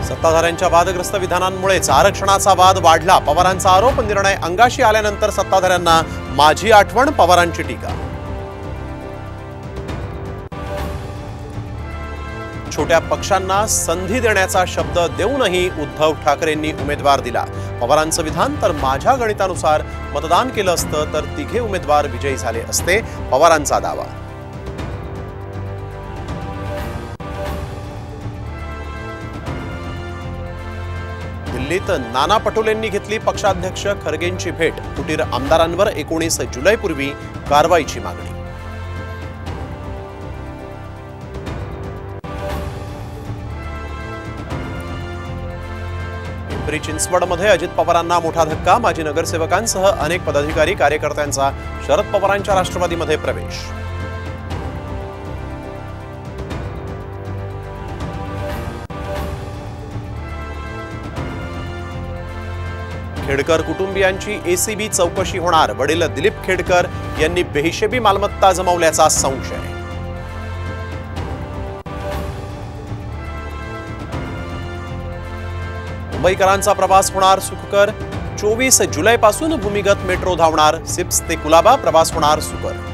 सत्ताधाऱ्यांच्या वादग्रस्त विधानांमुळेच आरक्षणाचा वाद वाढला, पवारांचा आरोप. निर्णय अंगाशी आल्यानंतर सत्ताधाऱ्यांना माझी आठवण, पवारांची टीका. छोट्या पक्षांना संधी देण्याचा शब्द देऊनही उद्धव ठाकरेंनी उमेदवार दिला. पवारांचं विधान, तर माझ्या गणितानुसार मतदान केलं असतं तर तिघे उमेदवार विजयी झाले असते, पवारांचा दावा. दिल्लीत नाना पटोलेंनी घेतली पक्षाध्यक्ष खरगेंची भेट. फुटीर आमदारांवर 19 जुलैपूर्वी कारवाईची मागणी. पिंपरी चिंचवडमध्ये अजित पवारांना मोठा धक्का. माजी नगरसेवकांसह अनेक पदाधिकारी कार्यकर्त्यांचा शरद पवारांच्या राष्ट्रवादीमध्ये प्रवेश. खेडकर कुटुंबियांची एसीबी चौकशी होणार. वडील दिलीप खेडकर यांनी बेहिशेबी मालमत्ता जमवल्याचा संशय. मुंबईकरांचा प्रवास होणार सुखकर. 24 जुलैपासून भूमिगत मेट्रो धावणार. सिप्स ते कुलाबा प्रवास होणार सुकर.